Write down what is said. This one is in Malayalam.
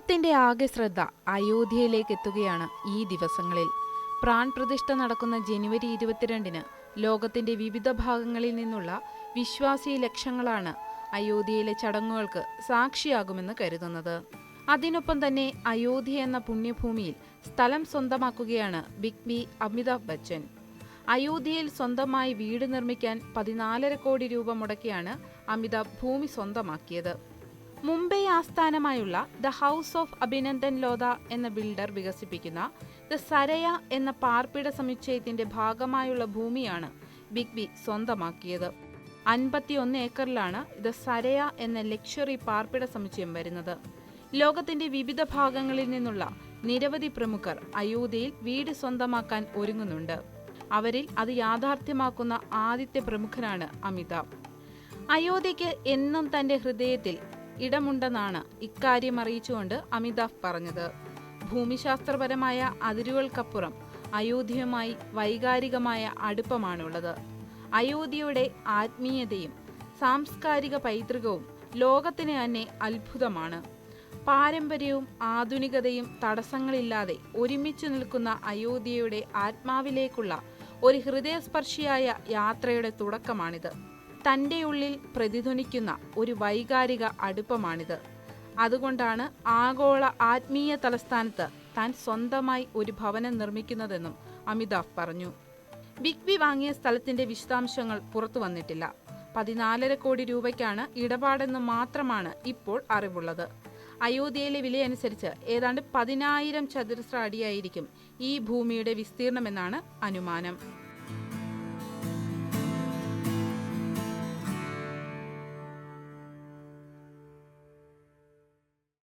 ലോകത്തിന്റെ ആകെ ശ്രദ്ധ അയോധ്യയിലേക്ക് എത്തുകയാണ് ഈ ദിവസങ്ങളിൽ. പ്രാൺപ്രതിഷ്ഠ നടക്കുന്ന ജനുവരി 22-ന് ലോകത്തിന്റെ വിവിധ ഭാഗങ്ങളിൽ നിന്നുള്ള വിശ്വാസി ലക്ഷങ്ങളാണ് അയോധ്യയിലെ ചടങ്ങുകൾക്ക് സാക്ഷിയാകുമെന്ന് കരുതുന്നത്. അതിനൊപ്പം തന്നെ അയോധ്യ എന്ന പുണ്യഭൂമിയിൽ സ്ഥലം സ്വന്തമാക്കുകയാണ് ബിഗ് ബി അമിതാഭ് ബച്ചൻ. അയോധ്യയിൽ സ്വന്തമായി വീട് നിർമ്മിക്കാൻ 14.5 കോടി രൂപ മുടക്കിയാണ് അമിതാഭ് ഭൂമി സ്വന്തമാക്കിയത്. മുംബൈ ആസ്ഥാനമായുള്ള the house of Abhinandan Lodha എന്ന ബിൽഡർ വികസിപ്പിക്കുന്ന ദ സരയ എന്ന പാർപ്പിട സമുച്ചയത്തിന്റെ ഭാഗമായുള്ള ഭൂമിയാണ് ബിഗ് ബി സ്വന്തമാക്കിയത്. 51 ഏക്കറിലാണ് ദ സരയ എന്ന ലക്ഷറി പാർപ്പിട സമുച്ചയം വരുന്നത്. ലോകത്തിന്റെ വിവിധ ഭാഗങ്ങളിൽ നിന്നുള്ള നിരവധി പ്രമുഖർ അയോധ്യയിൽ വീട് സ്വന്തമാക്കാൻ ഒരുങ്ങുന്നുണ്ട്. അവരിൽ അത് യാഥാർത്ഥ്യമാക്കുന്ന ആദ്യത്തെ പ്രമുഖനാണ് അമിതാഭ്. അയോധ്യയ്ക്ക് എന്നും തന്റെ ഹൃദയത്തിൽ ഇടമുണ്ടെന്നാണ് ഇക്കാര്യം അറിയിച്ചുകൊണ്ട് അമിതാഭ് പറഞ്ഞത്. ഭൂമിശാസ്ത്രപരമായ അതിരുകൾക്കപ്പുറം അയോധ്യയുമായി വൈകാരികമായ അടുപ്പമാണുള്ളത്. അയോധ്യയുടെ ആത്മീയതയും സാംസ്കാരിക പൈതൃകവും ലോകത്തിന് തന്നെ അത്ഭുതമാണ്. പാരമ്പര്യവും ആധുനികതയും തടസ്സങ്ങളില്ലാതെ ഒരുമിച്ച് നിൽക്കുന്ന അയോധ്യയുടെ ആത്മാവിലേക്കുള്ള ഒരു ഹൃദയസ്പർശിയായ യാത്രയുടെ തുടക്കമാണിത്. തൻ്റെ ഉള്ളിൽ പ്രതിധ്വനിക്കുന്ന ഒരു വൈകാരിക അടുപ്പമാണിത്. അതുകൊണ്ടാണ് ആഗോള ആത്മീയ തലസ്ഥാനത്ത് താൻ സ്വന്തമായി ഒരു ഭവനം നിർമ്മിക്കുന്നതെന്നും അമിതാഭ് പറഞ്ഞു. ബിഗ് ബി വാങ്ങിയ സ്ഥലത്തിന്റെ വിശദാംശങ്ങൾ പുറത്തു വന്നിട്ടില്ല. 14.5 കോടി രൂപയ്ക്കാണ് ഇടപാടെന്ന് മാത്രമാണ് ഇപ്പോൾ അറിവുള്ളത്. അയോധ്യയിലെ വിലയനുസരിച്ച് ഏതാണ്ട് 10,000 ചതുരശ്ര അടിയായിരിക്കും ഈ ഭൂമിയുടെ വിസ്തീർണമെന്നാണ് അനുമാനം.